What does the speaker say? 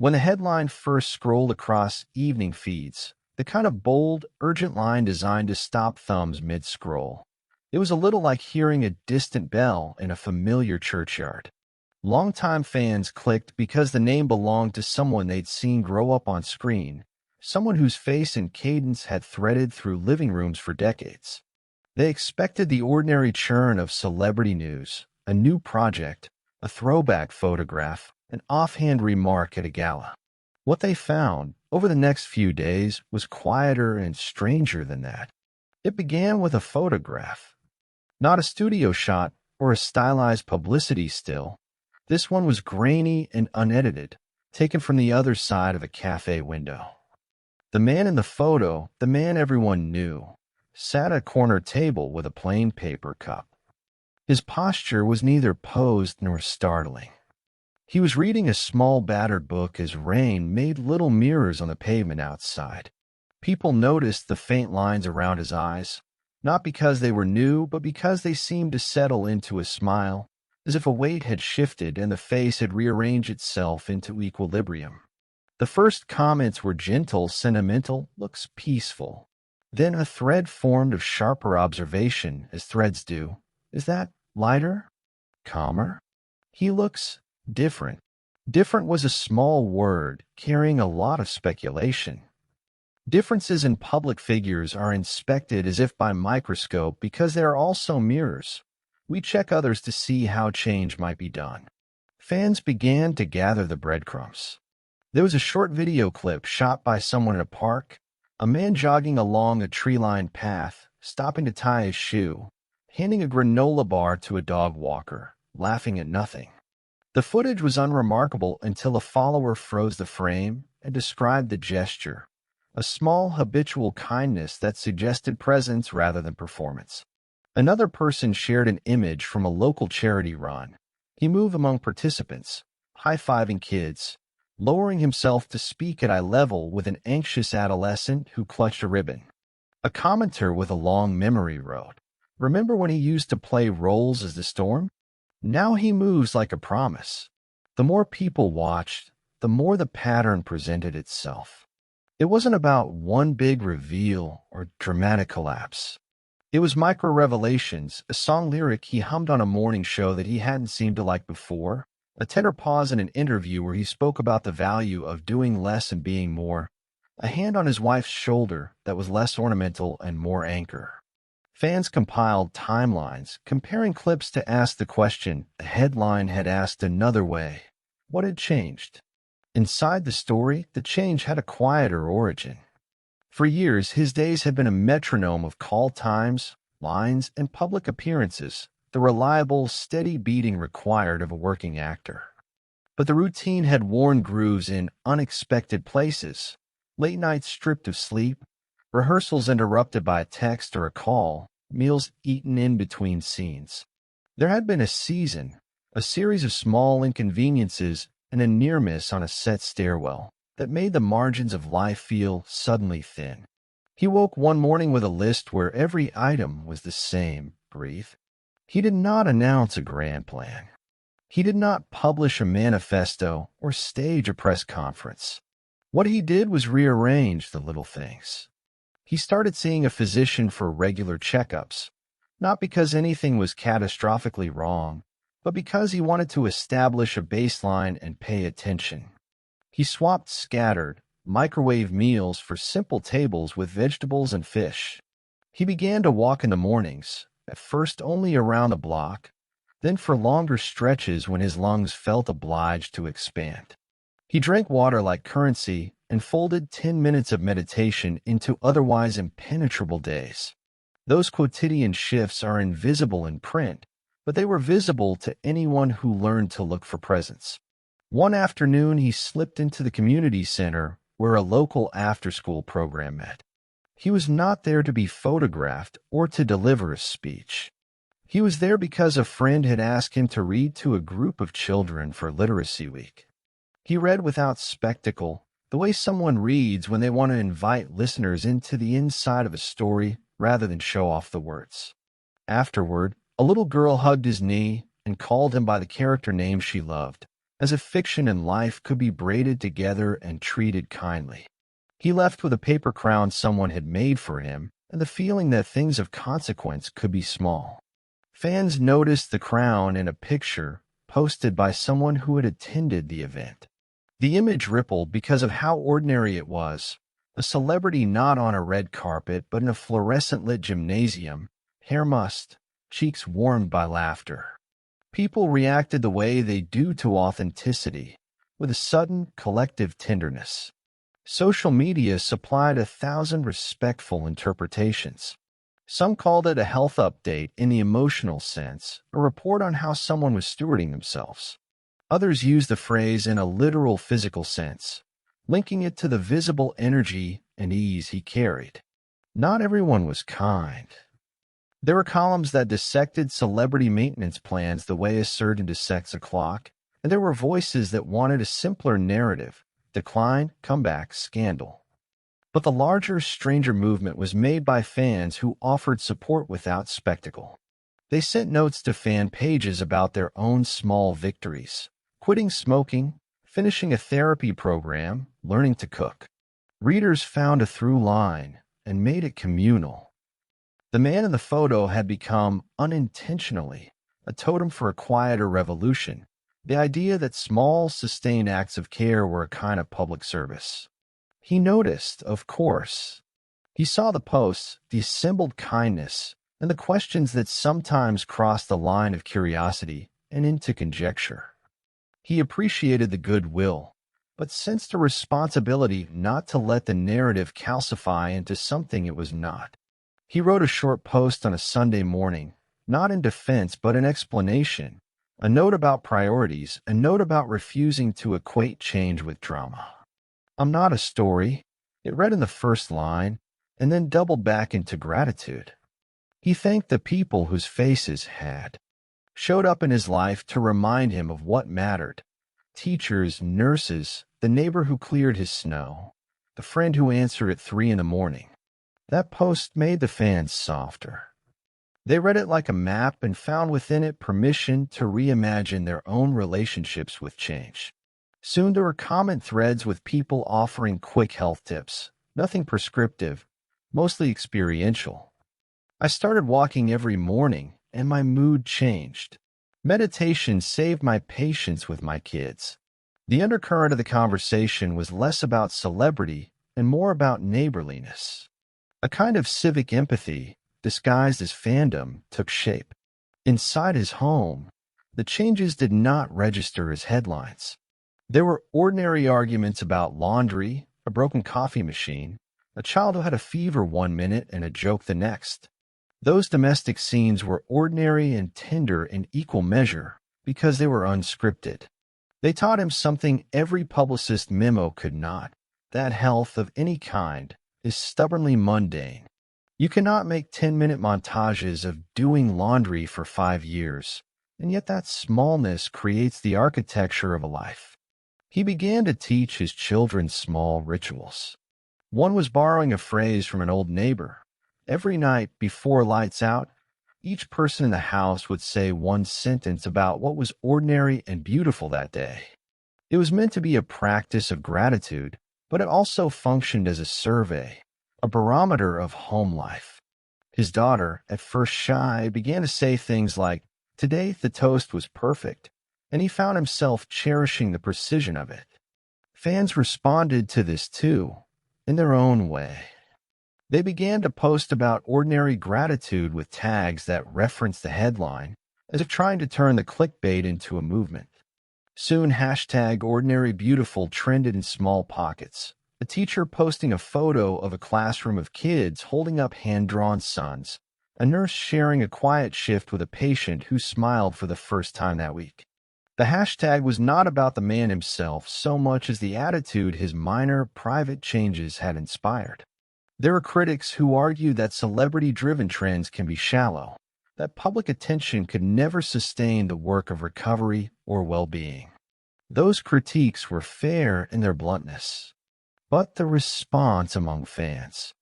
When the headline first scrolled across evening feeds, the kind of bold, urgent line designed to stop thumbs mid-scroll, it was a little like hearing a distant bell in a familiar churchyard. Longtime fans clicked because the name belonged to someone they'd seen grow up on screen, someone whose face and cadence had threaded through living rooms for decades. They expected the ordinary churn of celebrity news, a new project, a throwback photograph, an offhand remark at a gala. What they found over the next few days was quieter and stranger than that. It began with a photograph, not a studio shot or a stylized publicity still. This one was grainy and unedited, taken from the other side of a cafe window. The man in the photo, the man everyone knew, sat at a corner table with a plain paper cup. His posture was neither posed nor startling. He was reading a small battered book as rain made little mirrors on the pavement outside. People noticed the faint lines around his eyes, not because they were new, but because they seemed to settle into a smile, as if a weight had shifted and the face had rearranged itself into equilibrium. The first comments were gentle, sentimental, looks peaceful. Then a thread formed of sharper observation, as threads do. Is that lighter? Calmer? He looks different. Different was a small word, carrying a lot of speculation. Differences in public figures are inspected as if by microscope because they are also mirrors. We check others to see how change might be done. Fans began to gather the breadcrumbs. There was a short video clip shot by someone in a park, a man jogging along a tree-lined path, stopping to tie his shoe, handing a granola bar to a dog walker, laughing at nothing. The footage was unremarkable until a follower froze the frame and described the gesture, a small habitual kindness that suggested presence rather than performance. Another person shared an image from a local charity run. He moved among participants, high-fiving kids, lowering himself to speak at eye level with an anxious adolescent who clutched a ribbon. A commenter with a long memory wrote, "Remember when he used to play roles as the storm? Now he moves like a promise." The more people watched, the more the pattern presented itself. It wasn't about one big reveal or dramatic collapse. It was micro-revelations, a song lyric he hummed on a morning show that he hadn't seemed to like before, a tender pause in an interview where he spoke about the value of doing less and being more, a hand on his wife's shoulder that was less ornamental and more anchor. Fans compiled timelines, comparing clips to ask the question a headline had asked another way. What had changed? Inside the story, the change had a quieter origin. For years, his days had been a metronome of call times, lines, and public appearances, the reliable, steady beating required of a working actor. But the routine had worn grooves in unexpected places, late nights stripped of sleep, rehearsals interrupted by a text or a call, meals eaten in between scenes. There had been a season, a series of small inconveniences, and a near miss on a set stairwell that made the margins of life feel suddenly thin. He woke one morning with a list where every item was the same, breathe. He did not announce a grand plan. He did not publish a manifesto or stage a press conference. What he did was rearrange the little things. He started seeing a physician for regular checkups, not because anything was catastrophically wrong, but because he wanted to establish a baseline and pay attention. He swapped scattered, microwave meals for simple tables with vegetables and fish. He began to walk in the mornings, at first only around the block, then for longer stretches when his lungs felt obliged to expand. He drank water like currency and folded 10 minutes of meditation into otherwise impenetrable days. Those quotidian shifts are invisible in print, but they were visible to anyone who learned to look for presence. One afternoon, he slipped into the community center where a local after-school program met. He was not there to be photographed or to deliver a speech. He was there because a friend had asked him to read to a group of children for Literacy Week. He read without spectacle, the way someone reads when they want to invite listeners into the inside of a story rather than show off the words. Afterward, a little girl hugged his knee and called him by the character name she loved, as if fiction and life could be braided together and treated kindly. He left with a paper crown someone had made for him and the feeling that things of consequence could be small. Fans noticed the crown in a picture posted by someone who had attended the event. The image rippled because of how ordinary it was. A celebrity not on a red carpet but in a fluorescent-lit gymnasium, hair mussed, cheeks warmed by laughter. People reacted the way they do to authenticity, with a sudden collective tenderness. Social media supplied 1,000 respectful interpretations. Some called it a health update in the emotional sense, a report on how someone was stewarding themselves. Others used the phrase in a literal physical sense, linking it to the visible energy and ease he carried. Not everyone was kind. There were columns that dissected celebrity maintenance plans the way a surgeon dissects a clock, and there were voices that wanted a simpler narrative: decline, comeback, scandal. But the larger, stranger movement was made by fans who offered support without spectacle. They sent notes to fan pages about their own small victories: quitting smoking, finishing a therapy program, learning to cook. Readers found a through line and made it communal. The man in the photo had become, unintentionally, a totem for a quieter revolution, the idea that small, sustained acts of care were a kind of public service. He noticed, of course. He saw the posts, the assembled kindness, and the questions that sometimes crossed the line of curiosity and into conjecture. He appreciated the goodwill, but sensed a responsibility not to let the narrative calcify into something it was not. He wrote a short post on a Sunday morning, not in defense but in explanation, a note about priorities, a note about refusing to equate change with drama. "I'm not a story," it read in the first line, and then doubled back into gratitude. He thanked the people whose faces had showed up in his life to remind him of what mattered: teachers, nurses, the neighbor who cleared his snow, the friend who answered at 3 in the morning. That post made the fans softer. They read it like a map and found within it permission to reimagine their own relationships with change. Soon there were comment threads with people offering quick health tips, nothing prescriptive, mostly experiential. "I started walking every morning, and my mood changed. Meditation saved my patience with my kids." The undercurrent of the conversation was less about celebrity and more about neighborliness. A kind of civic empathy, disguised as fandom, took shape. Inside his home, the changes did not register as headlines. There were ordinary arguments about laundry, a broken coffee machine, a child who had a fever one minute and a joke the next. Those domestic scenes were ordinary and tender in equal measure because they were unscripted. They taught him something every publicist memo could not: that health of any kind is stubbornly mundane. You cannot make 10-minute montages of doing laundry for 5 years, and yet that smallness creates the architecture of a life. He began to teach his children small rituals. One was borrowing a phrase from an old neighbor. Every night before lights out, each person in the house would say one sentence about what was ordinary and beautiful that day. It was meant to be a practice of gratitude, but it also functioned as a survey, a barometer of home life. His daughter, at first shy, began to say things like, "Today the toast was perfect," and he found himself cherishing the precision of it. Fans responded to this too, in their own way. They began to post about ordinary gratitude with tags that referenced the headline, as if trying to turn the clickbait into a movement. Soon #OrdinaryBeautiful trended in small pockets. A teacher posting a photo of a classroom of kids holding up hand-drawn suns. A nurse sharing a quiet shift with a patient who smiled for the first time that week. The hashtag was not about the man himself so much as the attitude his minor, private changes had inspired. There were critics who argued that celebrity-driven trends can be shallow, that public attention could never sustain the work of recovery or well-being. Those critiques were fair in their bluntness. But the response among fans,